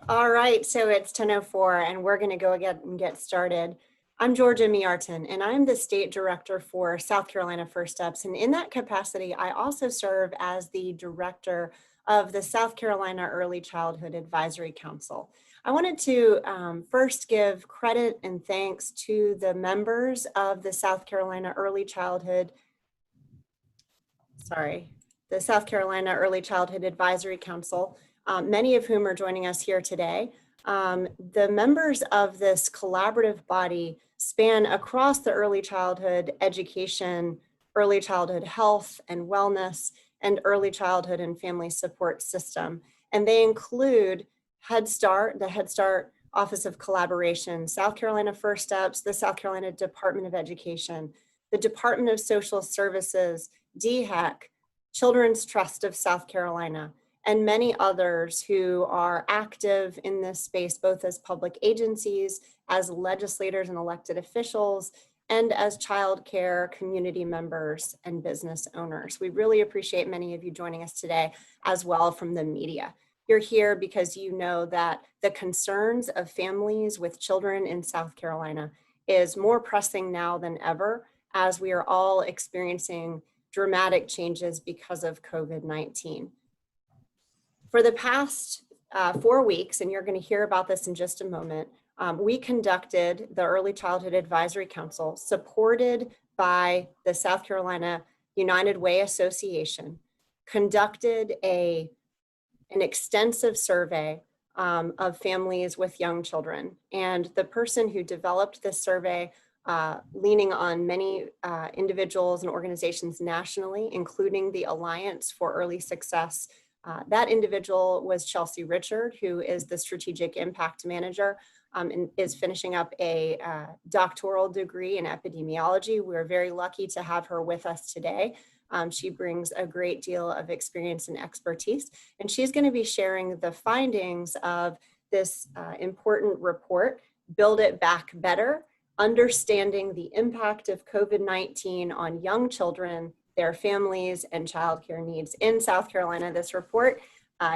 All right, so it's 10:04 and we're going to go again and get started. I'm Georgia Miarton and I'm the State Director for South Carolina First Steps. And in that capacity, I also serve as the Director of the South Carolina Early Childhood Advisory Council. I wanted to first give credit and thanks to the members of the South Carolina Early Childhood Advisory Council, many of whom are joining us here today. The members of this collaborative body span across the early childhood education, early childhood health and wellness, and early childhood and family support system. And they include Head Start, the Head Start Office of Collaboration, South Carolina First Steps, the South Carolina Department of Education, the Department of Social Services, DHEC, Children's Trust of South Carolina, and many others who are active in this space, both as public agencies, as legislators and elected officials, and as child care community members and business owners. We really appreciate many of you joining us today as well from the media. You're here because you know that the concerns of families with children in South Carolina is more pressing now than ever, as we are all experiencing dramatic changes because of COVID-19. For the past 4 weeks, and you're going to hear about this in just a moment, we conducted the Early Childhood Advisory Council, supported by the South Carolina United Way Association, conducted an extensive survey of families with young children. And the person who developed this survey, leaning on many individuals and organizations nationally, including the Alliance for Early Success, that individual was Chelsea Richard, who is the Strategic Impact Manager and is finishing up a doctoral degree in epidemiology. We're very lucky to have her with us today. She brings a great deal of experience and expertise, and she's going to be sharing the findings of this important report, Build It Back Better, Understanding the Impact of COVID-19 on Young Children, Their Families, and Childcare Needs in South Carolina. This report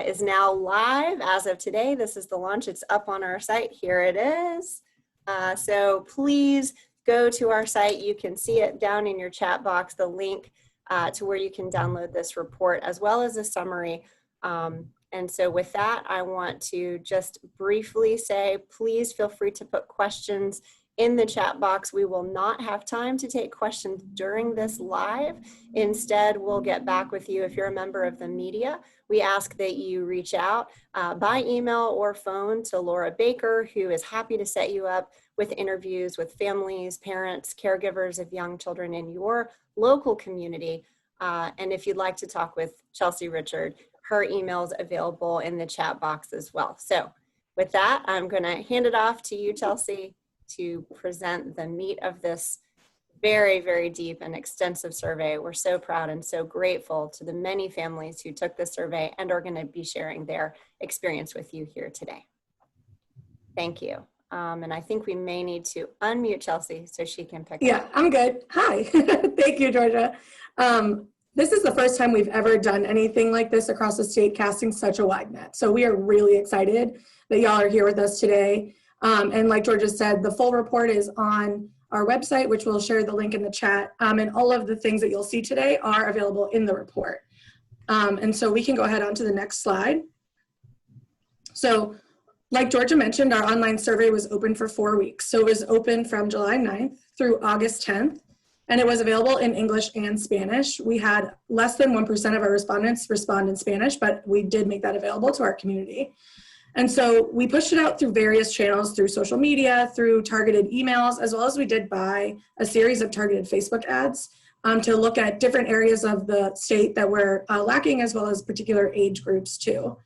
is now live as of today. This is the launch. It's up on our site. Here it is. So please go to our site. You can see it down in your chat box, the link to where you can download this report, as well as a summary. And so with that, I want to just briefly say, please feel free to put questions in the chat box. We will not have time to take questions during this live. Instead, we'll get back with you. If you're a member of the media, we ask that you reach out by email or phone to Laura Baker, who is happy to set you up with interviews with families, parents, caregivers of young children in your local community. And if you'd like to talk with Chelsea Richard, her email is available in the chat box as well. So with that, I'm going to hand it off to you, Chelsea, to present the meat of this very, very deep and extensive survey. We're so proud and so grateful to the many families who took this survey and are going to be sharing their experience with you here today. Thank you. And I think we may need to unmute Chelsea so she can pick up. Yeah, I'm good. Hi. Thank you, Georgia. This is the first time we've ever done anything like this across the state, casting such a wide net. So we are really excited that y'all are here with us today. And like Georgia said, the full report is on our website, which we'll share the link in the chat. And all of the things that you'll see today are available in the report. And so we can go ahead on to the next slide. So like Georgia mentioned, our online survey was open for 4 weeks. So it was open from July 9th through August 10th. And it was available in English and Spanish. We had less than 1% of our respondents respond in Spanish, but we did make that available to our community. And so we pushed it out through various channels, through social media, through targeted emails, as well as we did by a series of targeted Facebook ads to look at different areas of the state that were lacking, as well as particular age groups too.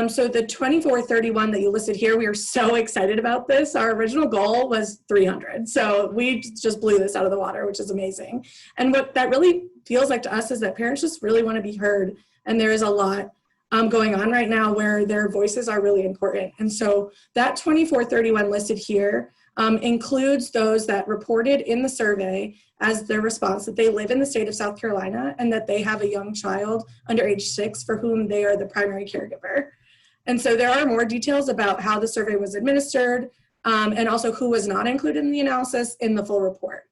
So the 2431 that you listed here, we are so excited about this. Our original goal was 300. So we just blew this out of the water, which is amazing. And what that really feels like to us is that parents just really want to be heard. And there is a lot going on right now where their voices are really important. And so that 2431 listed here includes those that reported in the survey as their response that they live in the state of South Carolina and that they have a young child under age 6 for whom they are the primary caregiver. And so there are more details about how the survey was administered and also who was not included in the analysis in the full report.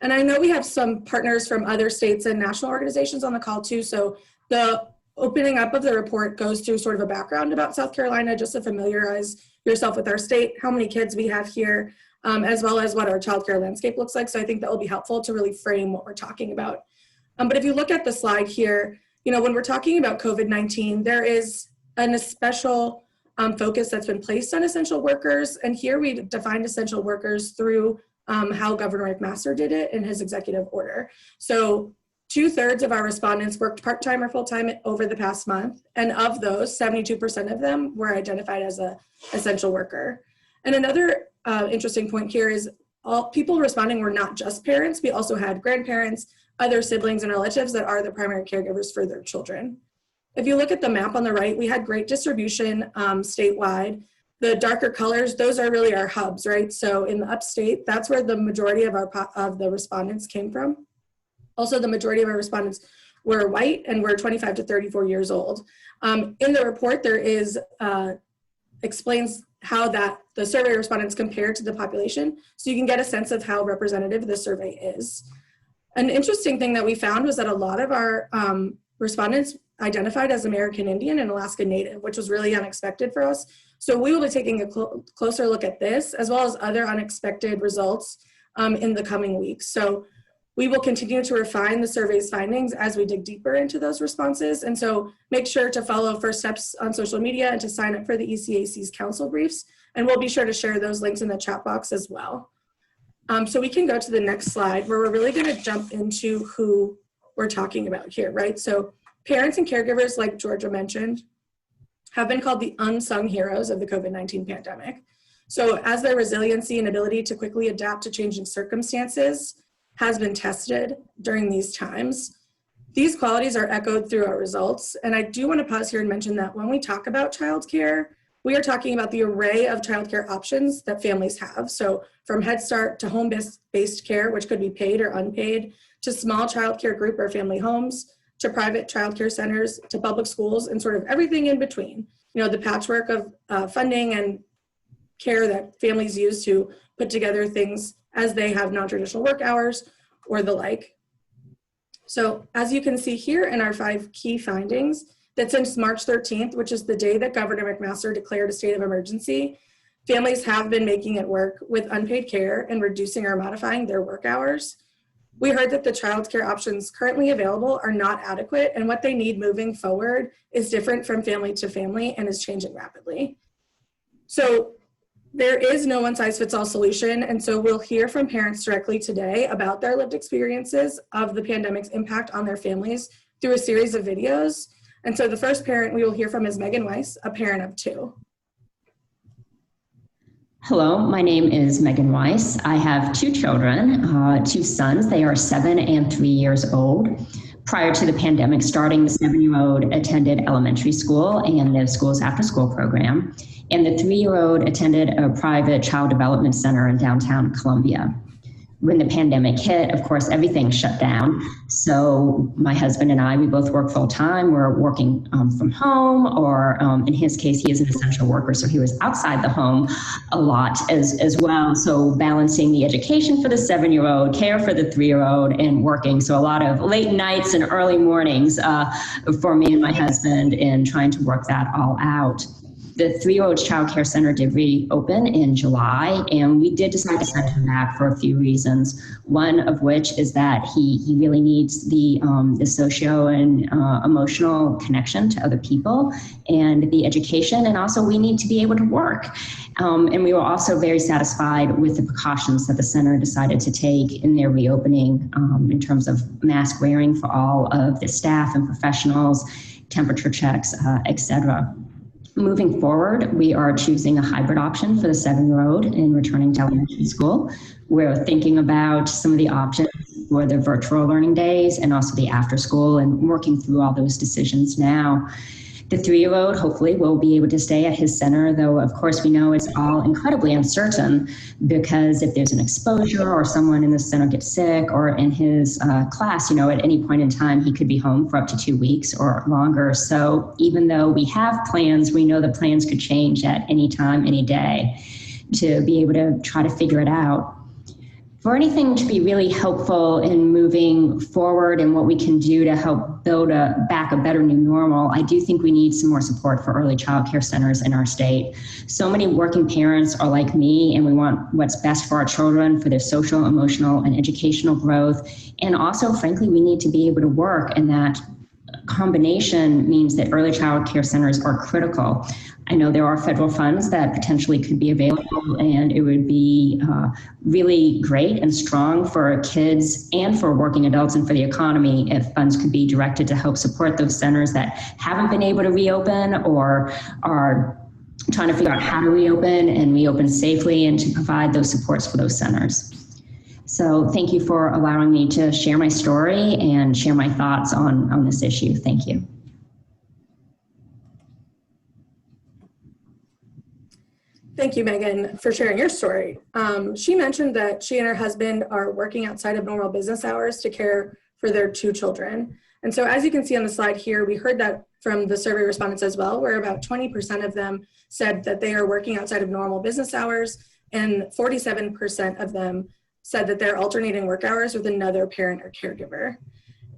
And I know we have some partners from other states and national organizations on the call too. So the opening up of the report goes through sort of a background about South Carolina, just to familiarize yourself with our state, how many kids we have here, as well as what our childcare landscape looks like. So I think that will be helpful to really frame what we're talking about. But if you look at the slide here, you know, when we're talking about COVID-19, there is an special focus that's been placed on essential workers. And here we defined essential workers through how Governor McMaster did it in his executive order. So 2/3 of our respondents worked part-time or full-time over the past month. And of those, 72% of them were identified as an essential worker. And another interesting point here is all people responding were not just parents. We also had grandparents, other siblings and relatives that are the primary caregivers for their children. If you look at the map on the right, we had great distribution statewide. The darker colors, those are really our hubs, right? So in the upstate, that's where the majority of the respondents came from. Also, the majority of our respondents were white and were 25 to 34 years old. In the report, there is explains how that the survey respondents compare to the population, so you can get a sense of how representative the survey is. An interesting thing that we found was that a lot of our respondents identified as American Indian and Alaska Native, which was really unexpected for us. So we will be taking a closer look at this, as well as other unexpected results in the coming weeks. So we will continue to refine the survey's findings as we dig deeper into those responses. And so make sure to follow First Steps on social media and to sign up for the ECAC's council briefs. And we'll be sure to share those links in the chat box as well. So we can go to the next slide where we're really gonna jump into who we're talking about here, right? So parents and caregivers, like Georgia mentioned, have been called the unsung heroes of the COVID-19 pandemic. So as their resiliency and ability to quickly adapt to changing circumstances has been tested during these times, these qualities are echoed through our results. And I do want to pause here and mention that when we talk about childcare, we are talking about the array of childcare options that families have. So from Head Start to home-based care, which could be paid or unpaid, to small childcare group or family homes, to private childcare centers, to public schools, and sort of everything in between. You know, the patchwork of funding and care that families use to put together things as they have non-traditional work hours or the like. So as you can see here in our 5 key findings, that since March 13th, which is the day that Governor McMaster declared a state of emergency, families have been making it work with unpaid care and reducing or modifying their work hours. We heard that the child care options currently available are not adequate, and what they need moving forward is different from family to family and is changing rapidly. So there is no one-size-fits-all solution, and so we'll hear from parents directly today about their lived experiences of the pandemic's impact on their families through a series of videos. And so the first parent we will hear from is Megan Weiss, a parent of 2. Hello, my name is Megan Weiss. I have 2 children, 2 sons. They are 7 and 3 years old. Prior to the pandemic starting, the 7-year-old attended elementary school and the school's after-school program, and the 3-year-old attended a private child development center in downtown Columbia. When the pandemic hit, of course, everything shut down. So my husband and I, we both work full time. We're working from home, or in his case, he is an essential worker, so he was outside the home a lot as well. So balancing the education for the 7-year-old, care for the 3-year-old, and working. So a lot of late nights and early mornings for me and my husband in trying to work that all out. The 3-year-old's child care center did reopen in July, and we did decide to send him back for a few reasons. One of which is that he really needs the socio and emotional connection to other people and the education, and also we need to be able to work. And we were also very satisfied with the precautions that the center decided to take in their reopening in terms of mask wearing for all of the staff and professionals, temperature checks, et cetera. Moving forward, we are choosing a hybrid option for the 7-year-old in returning to elementary school. We're thinking about some of the options for the virtual learning days and also the after school, and working through all those decisions now. The 3-year-old hopefully will be able to stay at his center, though of course we know it's all incredibly uncertain, because if there's an exposure or someone in the center gets sick, or in his class, at any point in time he could be home for up to 2 weeks or longer. So even though we have plans, we know the plans could change at any time, any day, to be able to try to figure it out. For anything to be really helpful in moving forward and what we can do to help build back a better new normal, I do think we need some more support for early child care centers in our state. So many working parents are like me, and we want what's best for our children, for their social, emotional, and educational growth. And also, frankly, we need to be able to work, and that combination means that early child care centers are critical. I know there are federal funds that potentially could be available, and it would be really great and strong for kids and for working adults and for the economy if funds could be directed to help support those centers that haven't been able to reopen or are trying to figure out how to reopen and reopen safely, and to provide those supports for those centers. So thank you for allowing me to share my story and share my thoughts on this issue. Thank you. Thank you, Megan, for sharing your story. She mentioned that she and her husband are working outside of normal business hours to care for their 2 children. And so as you can see on the slide here, we heard that from the survey respondents as well, where about 20% of them said that they are working outside of normal business hours, and 47% of them said that they're alternating work hours with another parent or caregiver.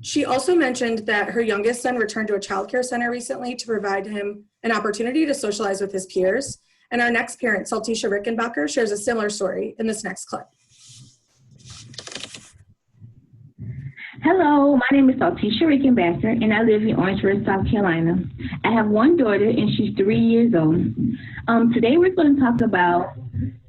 She also mentioned that her youngest son returned to a childcare center recently to provide him an opportunity to socialize with his peers. And our next parent, Saltisha Rickenbacker, shares a similar story in this next clip. Hello, my name is Saltisha Rickenbacker, and I live in Orangeburg, South Carolina. I have one daughter, and she's 3 years old. Today we're going to talk about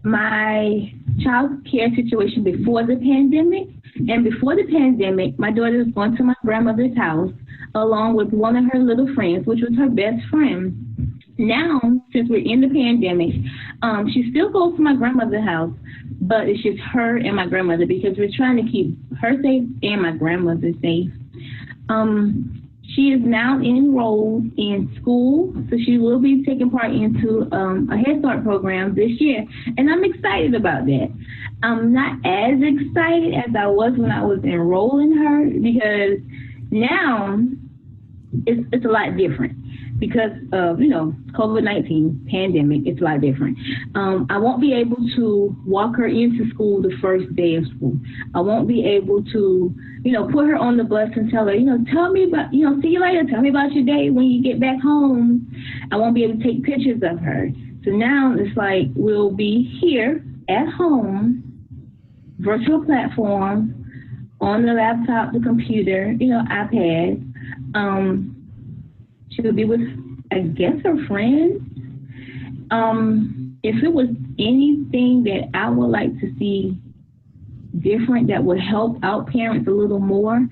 my child care situation before the pandemic. And before the pandemic, my daughter was going to my grandmother's house along with one of her little friends, which was her best friend. Now, since we're in the pandemic, she still goes to my grandmother's house, but it's just her and my grandmother, because we're trying to keep her safe and my grandmother safe. She is now enrolled in school, so she will be taking part into a Head Start program this year, and I'm excited about that. I'm not as excited as I was when I was enrolling her, because now it's a lot different. Because of, COVID-19 pandemic, it's a lot different. I won't be able to walk her into school the first day of school. I won't be able to, put her on the bus and tell her, tell me about, see you later, tell me about your day when you get back home. I won't be able to take pictures of her. So now it's like we'll be here at home, virtual platform, on the laptop, the computer, iPad. She'll be with, I guess, her friends. If it was anything that I would like to see different that would help out parents a little more,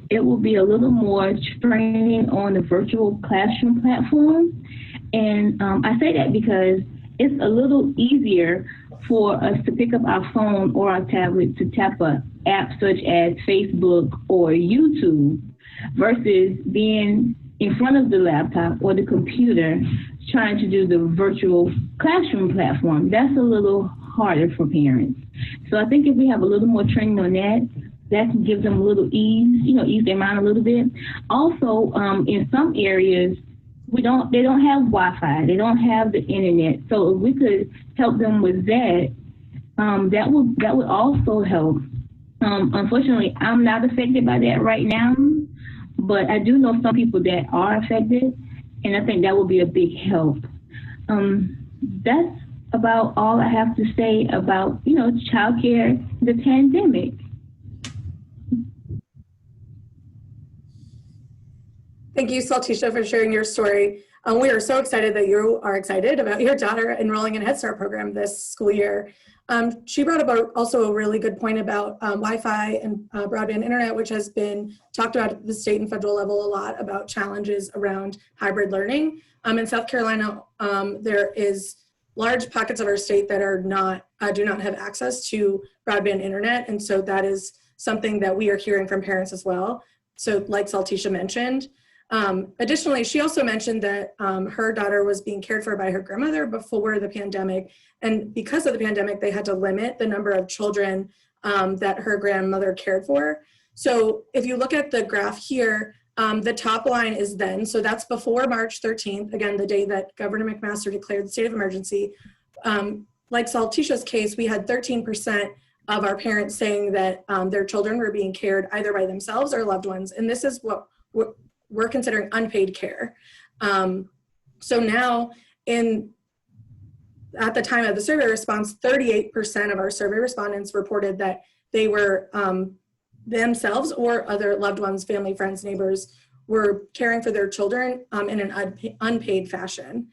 it will be a little more training on the virtual classroom platform. And I say that because it's a little easier for us to pick up our phone or our tablet to tap an app such as Facebook or YouTube versus being in front of the laptop or the computer trying to do the virtual classroom platform. That's a little harder for parents. So I think if we have a little more training on that, that can give them a little ease, ease their mind a little bit. Also, in some areas, they don't have Wi-Fi, they don't have the internet. So if we could help them with that, that would also help. Unfortunately, I'm not affected by that right now, but I do know some people that are affected, and I think that would be a big help. That's about all I have to say about, childcare, the pandemic. Thank you, Saltisha, for sharing your story. We are so excited that you are excited about your daughter enrolling in Head Start program this school year. She brought up also a really good point about Wi-Fi and broadband internet, which has been talked about at the state and federal level a lot, about challenges around hybrid learning. In South Carolina, there is large pockets of our state that are do not have access to broadband internet, and so that is something that we are hearing from parents as well. So like Saltisha mentioned, Additionally, she also mentioned that her daughter was being cared for by her grandmother before the pandemic. And because of the pandemic, they had to limit the number of children that her grandmother cared for. So if you look at the graph here, the top line is then, so that's before March 13th, again, the day that Governor McMaster declared the state of emergency. Like Saltisha's case, we had 13% of our parents saying that their children were being cared either by themselves or loved ones. And this is what we're considering unpaid care. So now at the time of the survey response, 38% of our survey respondents reported that they were themselves or other loved ones, family, friends, neighbors, were caring for their children in an unpaid fashion.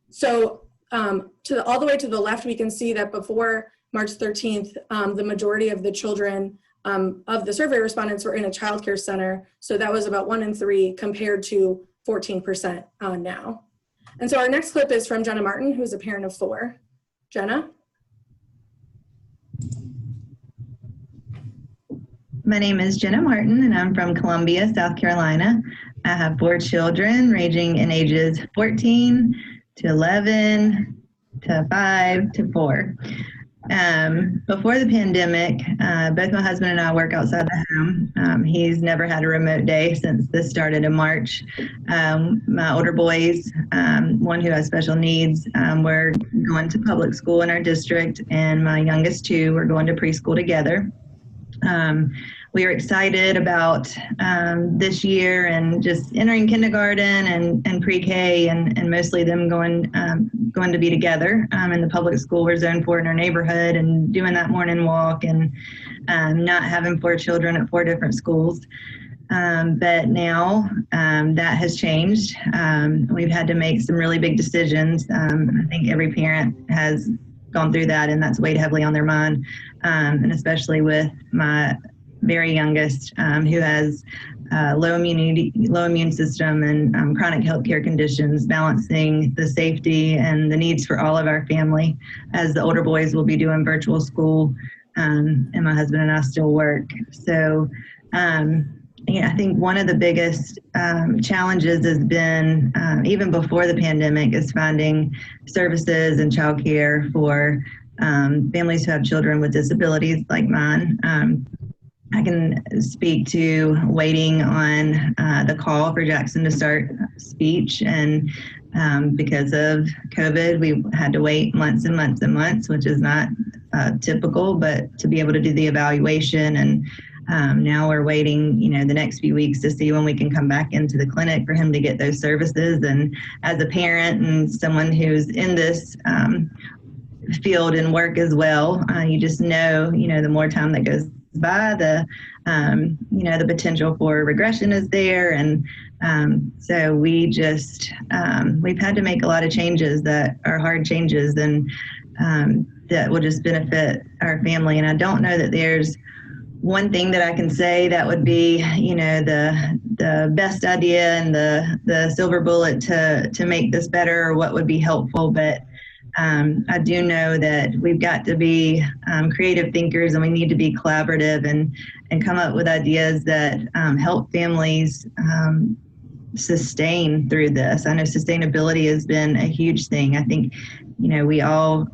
So all the way to the left, we can see that before March 13th, the majority of the children of the survey respondents were in a childcare center. So that was about 1 in 3 compared to 14% now. And so our next clip is from Jenna Martin, who's a parent of 4. Jenna? My name is Jenna Martin, and I'm from Columbia, South Carolina. I have 4 children ranging in ages 14 to 11 to 5 to 4. Before the pandemic, both my husband and I work outside the home. He's never had a remote day since this started in March. My older boys, one who has special needs, were going to public school in our district, and my youngest 2 were going to preschool together. We are excited about this year and just entering kindergarten and pre-K and mostly them going to be together in the public school. We're zone 4 in our neighborhood and doing that morning walk and not having 4 children at 4 different schools. But now that has changed. We've had to make some really big decisions. I think every parent has gone through that, and that's weighed heavily on their mind, and especially with my very youngest, who has low immune system and chronic healthcare conditions, balancing the safety and the needs for all of our family, as the older boys will be doing virtual school, and my husband and I still work. So I think one of the biggest challenges has been, even before the pandemic, is finding services and childcare for families who have children with disabilities like mine. I can speak to waiting on the call for Jackson to start speech, and because of COVID, we had to wait months and months and months, which is not typical, but to be able to do the evaluation. And now we're waiting, the next few weeks to see when we can come back into the clinic for him to get those services. And as a parent and someone who's in this field and work as well, you just know, the more time that goes by, the potential for regression is there. And so we've had to make a lot of changes that are hard changes, and that will just benefit our family. And I don't know that there's one thing that I can say that would be, the best idea and the silver bullet to make this better, or what would be helpful. But I do know that we've got to be creative thinkers, and we need to be collaborative and come up with ideas that help families sustain through this. I know sustainability has been a huge thing. I think, we all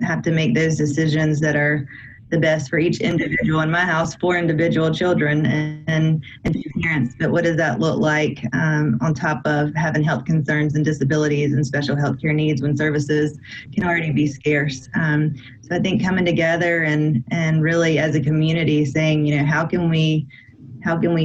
have to make those decisions that are the best for each individual. In my house, 4 individual children and 2 parents. But what does that look like on top of having health concerns and disabilities and special health care needs when services can already be scarce? So I think coming together and really as a community saying, how can we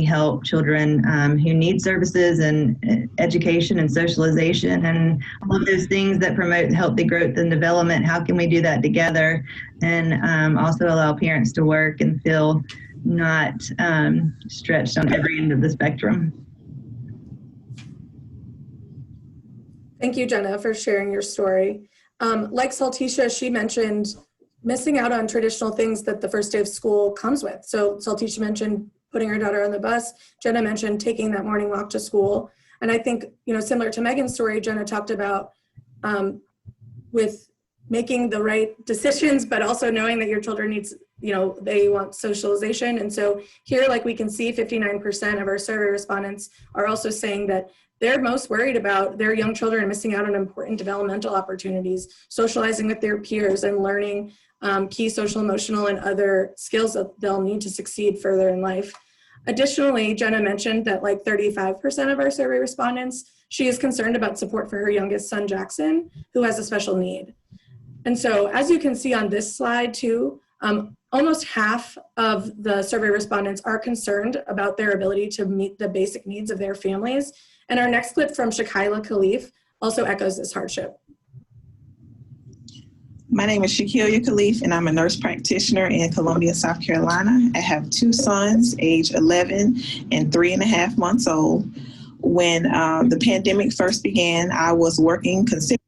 help children who need services and education and socialization and all of those things that promote healthy growth and development? How can we do that together and also allow parents to work and feel not stretched on every end of the spectrum? Thank you, Jenna, for sharing your story. Like Saltisha, she mentioned missing out on traditional things that the first day of school comes with. So Saltisha mentioned putting her daughter on the bus. Jenna mentioned taking that morning walk to school. And I think, similar to Megan's story, Jenna talked about with making the right decisions, but also knowing that your children they want socialization. And so here, like we can see 59% of our survey respondents are also saying that they're most worried about their young children missing out on important developmental opportunities, socializing with their peers and learning key social, emotional, and other skills that they'll need to succeed further in life. Additionally, Jenna mentioned that like 35% of our survey respondents, she is concerned about support for her youngest son, Jackson, who has a special need. And so as you can see on this slide too, almost half of the survey respondents are concerned about their ability to meet the basic needs of their families. And our next clip from Shakila Khalif also echoes this hardship. My name is Shakilia Khalif, and I'm a nurse practitioner in Columbia, South Carolina. I have two sons, age 11 and 3.5 months old. When the pandemic first began, I was working considered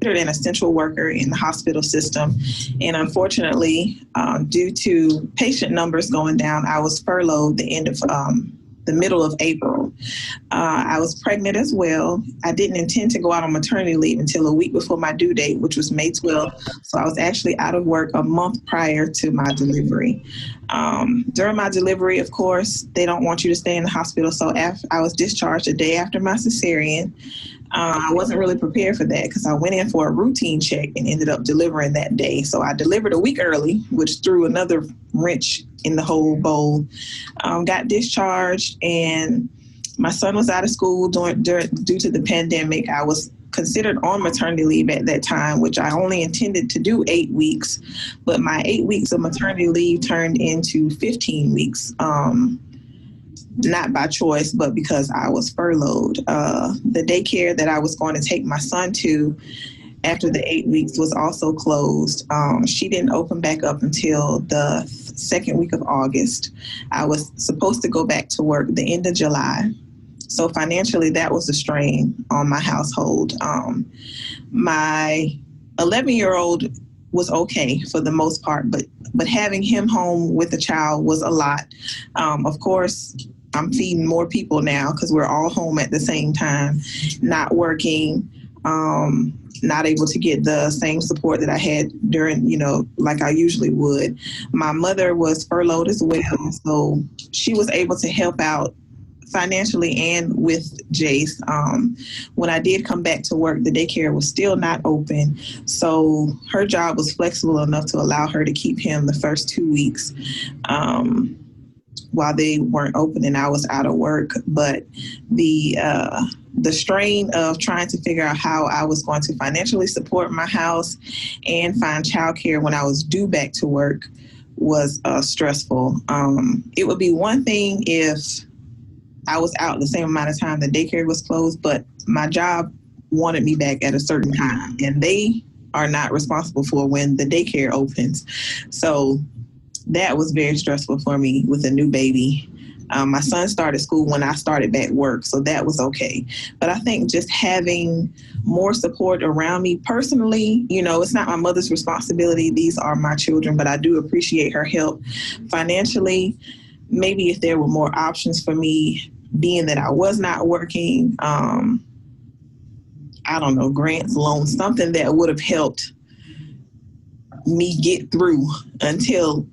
an essential worker in the hospital system. And unfortunately, due to patient numbers going down, I was furloughed the middle of April. I was pregnant as well. I didn't intend to go out on maternity leave until a week before my due date, which was May 12th. So I was actually out of work a month prior to my delivery. During my delivery, of course, they don't want you to stay in the hospital. So I was discharged a day after my cesarean. I wasn't really prepared for that because I went in for a routine check and ended up delivering that day. So I delivered a week early, which threw another wrench in the whole bowl. Got discharged, and my son was out of school due to the pandemic. I was considered on maternity leave at that time, which I only intended to do 8 weeks, but my 8 weeks of maternity leave turned into 15 weeks. Not by choice, but because I was furloughed. The daycare that I was going to take my son to after the 8 weeks was also closed. She didn't open back up until the second week of August. I was supposed to go back to work the end of July. So financially, that was a strain on my household. My 11-year-old was okay for the most part, but having him home with a child was a lot. Of course, I'm feeding more people now because we're all home at the same time, not working, not able to get the same support that I had during, like I usually would. My mother was furloughed as well, so she was able to help out financially and with Jace. When I did come back to work, the daycare was still not open. So her job was flexible enough to allow her to keep him the first 2 weeks while they weren't open and I was out of work. But the strain of trying to figure out how I was going to financially support my house and find childcare when I was due back to work was stressful. It would be one thing if I was out the same amount of time the daycare was closed, but my job wanted me back at a certain time, and they are not responsible for when the daycare opens. So that was very stressful for me with a new baby. My son started school when I started back work, so that was okay. But I think just having more support around me personally, it's not my mother's responsibility. These are my children, but I do appreciate her help financially. Maybe if there were more options for me, being that I was not working, I don't know, grants, loans, something that would have helped me get through until,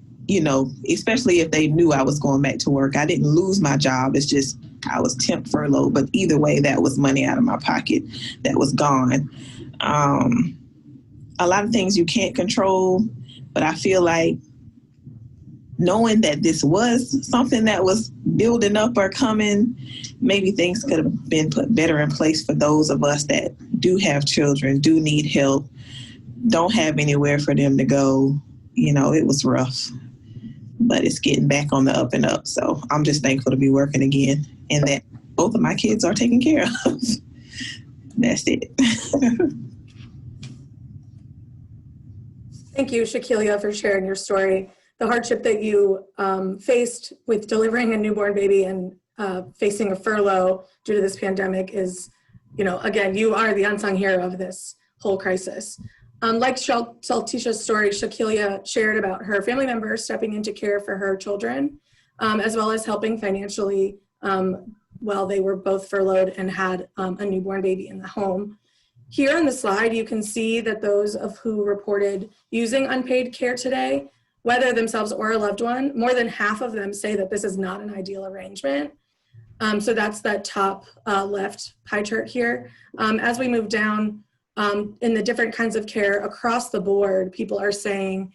especially if they knew I was going back to work. I didn't lose my job. It's just I was temp furloughed. But either way, that was money out of my pocket that was gone. A lot of things you can't control, but I feel like knowing that this was something that was building up or coming, maybe things could have been put better in place for those of us that do have children, do need help, don't have anywhere for them to go. It was rough, but it's getting back on the up and up. So I'm just thankful to be working again and that both of my kids are taken care of. That's it. Thank you, Shakilia, for sharing your story. The hardship that you faced with delivering a newborn baby and facing a furlough due to this pandemic is, again, you are the unsung hero of this whole crisis. Like Saltisha's story, Shakilia shared about her family members stepping into care for her children, as well as helping financially while they were both furloughed and had a newborn baby in the home. Here on the slide, you can see that those of who reported using unpaid care today, whether themselves or a loved one, more than half of them say that this is not an ideal arrangement. So that's that top left pie chart here. As we move down in the different kinds of care across the board, people are saying,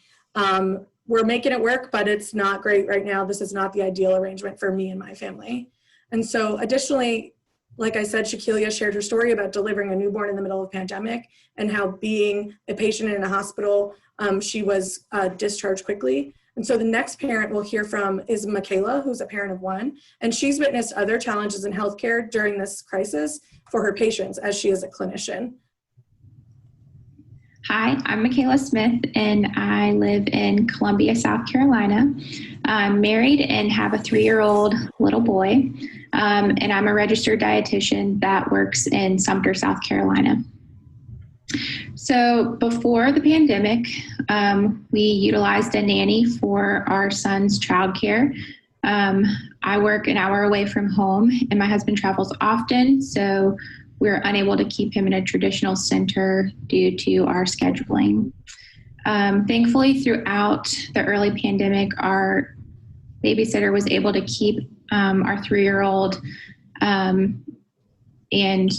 we're making it work, but it's not great right now. This is not the ideal arrangement for me and my family. And so additionally, like I said, Shakilia shared her story about delivering a newborn in the middle of a pandemic and how being a patient in a hospital, she was discharged quickly. And so the next parent we'll hear from is Michaela, who's a parent of one, and she's witnessed other challenges in healthcare during this crisis for her patients as she is a clinician. Hi, I'm Michaela Smith, and I live in Columbia, South Carolina. I'm married and have a 3-year-old little boy, and I'm a registered dietitian that works in Sumter, South Carolina. So before the pandemic, we utilized a nanny for our son's childcare. I work an hour away from home, and my husband travels often, so we're unable to keep him in a traditional center due to our scheduling. Thankfully, throughout the early pandemic, our babysitter was able to keep our 3-year-old, and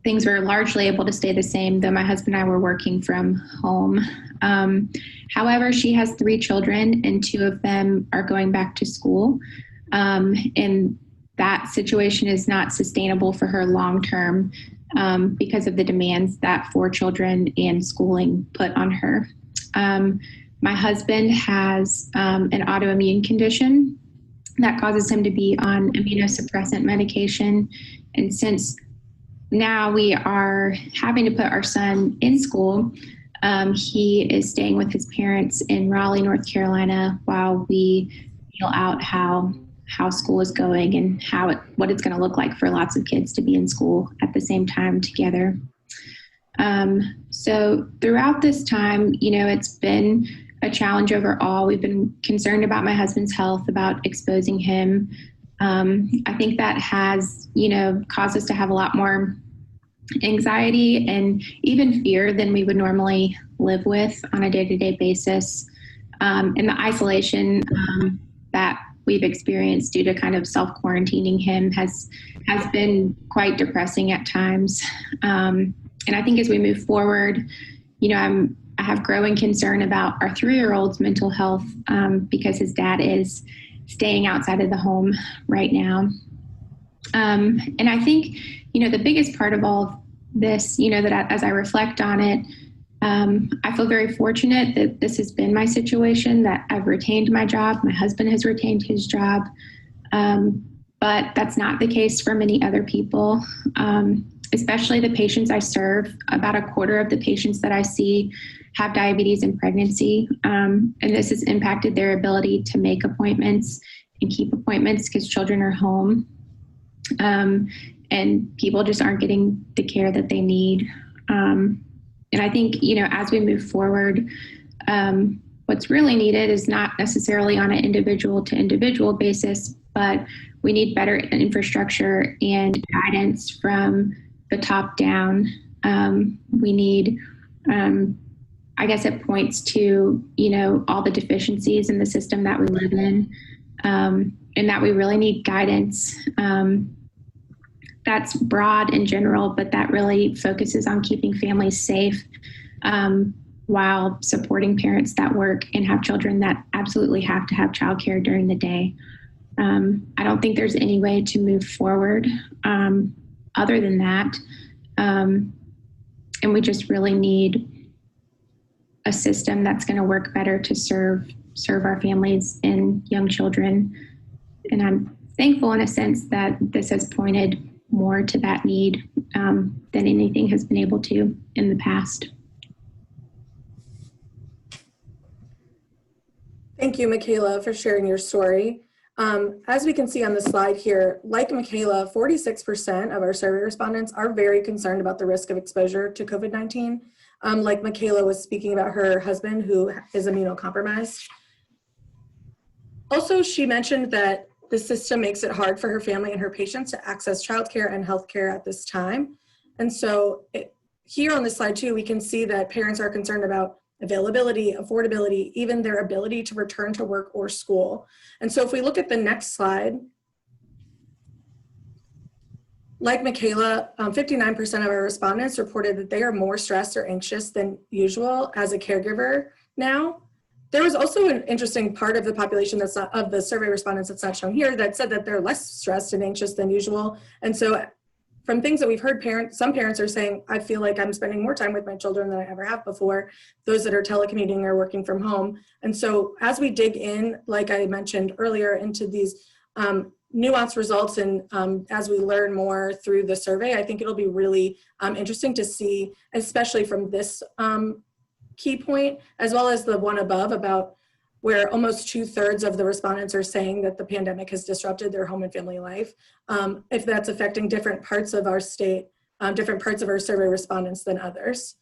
things were largely able to stay the same, though my husband and I were working from home. However, she has 3 children, and 2 of them are going back to school. And that situation is not sustainable for her long term because of the demands that 4 children and schooling put on her. My husband has an autoimmune condition that causes him to be on immunosuppressant medication. And since now we are having to put our son in school, he is staying with his parents in Raleigh, North Carolina, while we feel out how school is going and what it's going to look like for lots of kids to be in school at the same time together. So throughout this time, it's been a challenge overall. We've been concerned about my husband's health, about exposing him. I think that has, caused us to have a lot more anxiety and even fear than we would normally live with on a day-to-day basis. And the isolation that we've experienced due to kind of self-quarantining him has been quite depressing at times. And I think as we move forward, I have growing concern about our 3-year-old's mental health because his dad is staying outside of the home right now. And I think, the biggest part of all of this, that as I reflect on it, I feel very fortunate that this has been my situation, that I've retained my job. My husband has retained his job. But that's not the case for many other people, especially the patients I serve. About a quarter of the patients that I see have diabetes in pregnancy. And this has impacted their ability to make appointments and keep appointments because children are home. And people just aren't getting the care that they need. And I think, as we move forward, what's really needed is not necessarily on an individual to individual basis, but we need better infrastructure and guidance from the top down. We need, I guess it points to, all the deficiencies in the system that we live in, and that we really need guidance. That's broad in general, but that really focuses on keeping families safe while supporting parents that work and have children that absolutely have to have childcare during the day. I don't think there's any way to move forward other than that. And we just really need a system that's going to work better to serve our families and young children. And I'm thankful in a sense that this has pointed more to that need than anything has been able to in the past. Thank you, Michaela, for sharing your story. As we can see on the slide here, like Michaela, 46% of our survey respondents are very concerned about the risk of exposure to COVID-19. Like Michaela was speaking about her husband who is immunocompromised. Also, she mentioned that the system makes it hard for her family and her patients to access childcare and healthcare at this time. And so here on this slide too, we can see that parents are concerned about availability, affordability, even their ability to return to work or school. And so if we look at the next slide, like Michaela, 59% of our respondents reported that they are more stressed or anxious than usual as a caregiver now. There was also an interesting part of the population that's not, of the survey respondents that's not shown here, that said that they're less stressed and anxious than usual. And so from things that we've heard, some parents are saying, I feel like I'm spending more time with my children than I ever have before, those that are telecommuting or working from home. And so as we dig in, like I mentioned earlier, into these nuanced results, and as we learn more through the survey, I think it'll be really interesting to see, especially from this key point, as well as the one above about where almost 2/3 of the respondents are saying that the pandemic has disrupted their home and family life, if that's affecting different parts of our state, different parts of our survey respondents than others.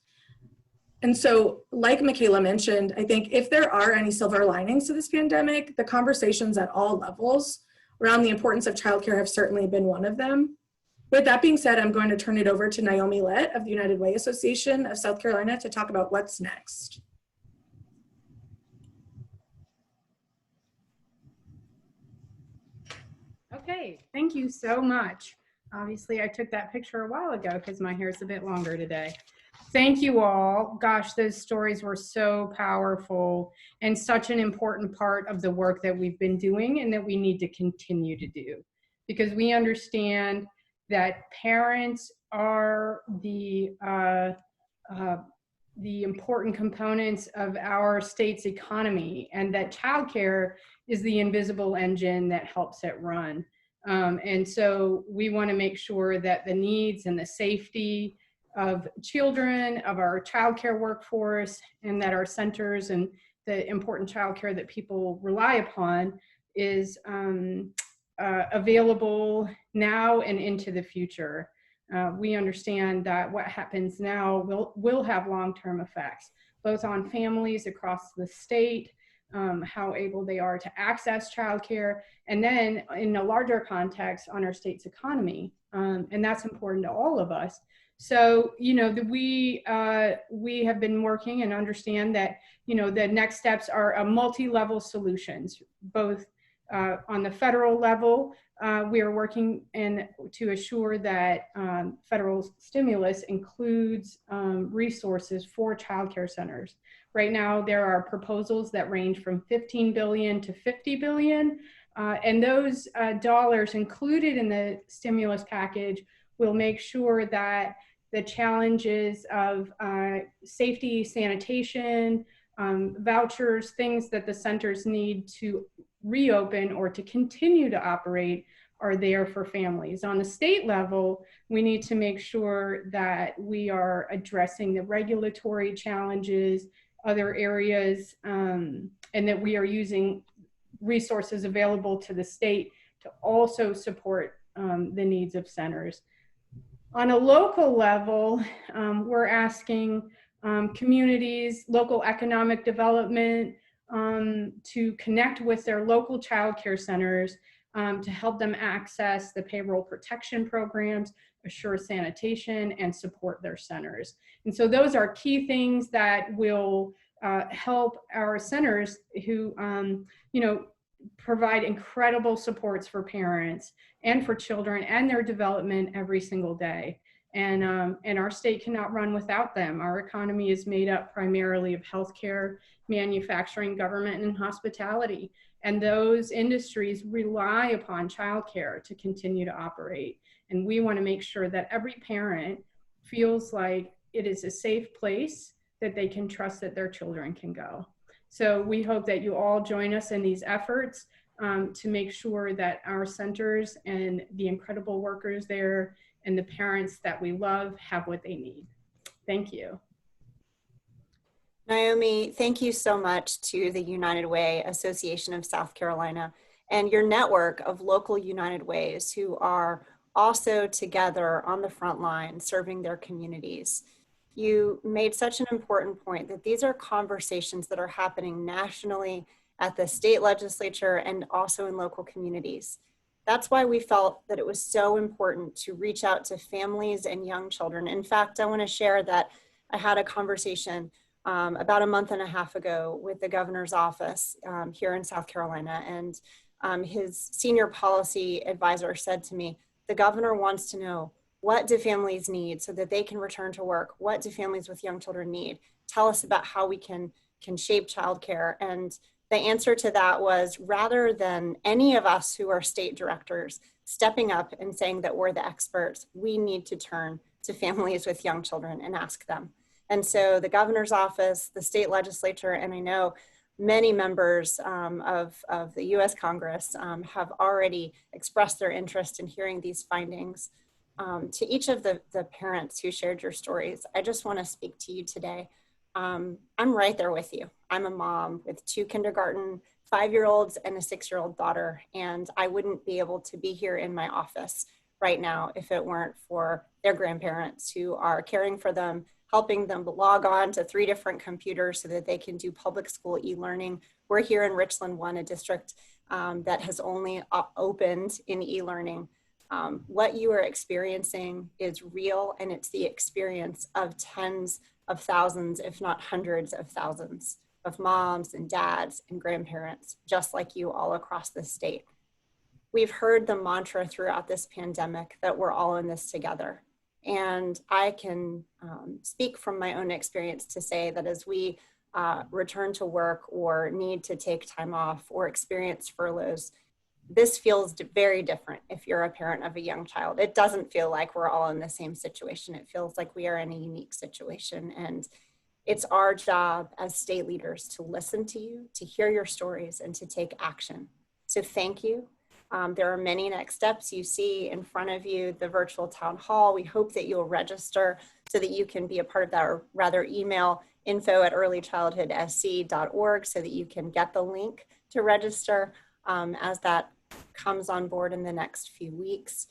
And so, like Michaela mentioned, I think if there are any silver linings to this pandemic, the conversations at all levels around the importance of childcare have certainly been one of them. With that being said, I'm going to turn it over to Naomi Lett of the United Way Association of South Carolina to talk about what's next. Okay, thank you so much. Obviously, I took that picture a while ago because my hair is a bit longer today. Thank you all. Gosh, those stories were so powerful and such an important part of the work that we've been doing and that we need to continue to do, because we understand that parents are the important components of our state's economy, and that childcare is the invisible engine that helps it run. And so we want to make sure that the needs and the safety of children, of our childcare workforce, and that our centers and the important childcare that people rely upon is available now and into the future. We understand that what happens now will have long-term effects, both on families across the state, how able they are to access childcare, and then in a larger context on our state's economy. And that's important to all of us. So, you know, we have been working and understand that, you know, the next steps are a multi-level solutions, both on the federal level. We are working to assure that federal stimulus includes resources for childcare centers. Right now, there are proposals that range from $15 billion to $50 billion, and those dollars included in the stimulus package will make sure that the challenges of safety, sanitation, vouchers, things that the centers need to reopen or to continue to operate are there for families. On the state level, we need to make sure that we are addressing the regulatory challenges, other areas, and that we are using resources available to the state to also support the needs of centers. On a local level, we're asking communities, local economic development, to connect with their local child care centers to help them access the payroll protection programs, assure sanitation, and support their centers. And so those are key things that will help our centers who, you know, provide incredible supports for parents and for children and their development every single day. And our state cannot run without them. Our economy is made up primarily of healthcare, manufacturing, government, and hospitality. And those industries rely upon childcare to continue to operate. And we want to make sure that every parent feels like it is a safe place that they can trust that their children can go. So we hope that you all join us in these efforts to make sure that our centers and the incredible workers there and the parents that we love have what they need. Thank you. Naomi, thank you so much to the United Way Association of South Carolina and your network of local United Ways who are also together on the front line serving their communities. You made such an important point that these are conversations that are happening nationally at the state legislature and also in local communities. That's why we felt that it was so important to reach out to families and young children. In fact, I want to share that I had a conversation about a month and a half ago with the governor's office here in South Carolina. And his senior policy advisor said to me, the governor wants to know, what do families need so that they can return to work? What do families with young children need? Tell us about how we can shape childcare. And the answer to that was, rather than any of us who are state directors stepping up and saying that we're the experts, we need to turn to families with young children and ask them. And so the governor's office, the state legislature, and I know many members of the US Congress have already expressed their interest in hearing these findings. To each of the parents who shared your stories, I just want to speak to you today. I'm right there with you. I'm a mom with 2 kindergarten, 5-year-olds and a 6-year-old daughter, and I wouldn't be able to be here in my office right now if it weren't for their grandparents who are caring for them, helping them log on to 3 different computers so that they can do public school e-learning. We're here in Richland 1, a district that has only opened in e-learning. What you are experiencing is real, and it's the experience of tens of thousands, if not hundreds of thousands of moms and dads and grandparents, just like you, all across the state. We've heard the mantra throughout this pandemic that we're all in this together. And I can speak from my own experience to say that as we return to work or need to take time off or experience furloughs, this feels very different if you're a parent of a young child. It doesn't feel like we're all in the same situation. It feels like we are in a unique situation. And it's our job as state leaders to listen to you, to hear your stories, and to take action. So thank you. There are many next steps you see in front of you, the virtual town hall. We hope that you'll register so that you can be a part of that, or rather email info@earlychildhoodsc.org so that you can get the link to register as that comes on board in the next few weeks.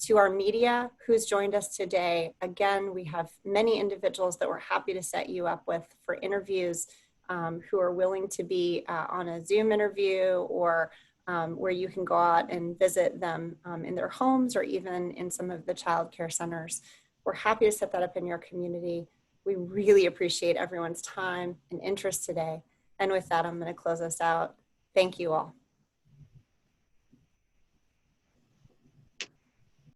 To our media who's joined us today, again, we have many individuals that we're happy to set you up with for interviews who are willing to be on a Zoom interview, or where you can go out and visit them in their homes or even in some of the child care centers. We're happy to set that up in your community. We really appreciate everyone's time and interest today. And with that, I'm going to close us out. Thank you all.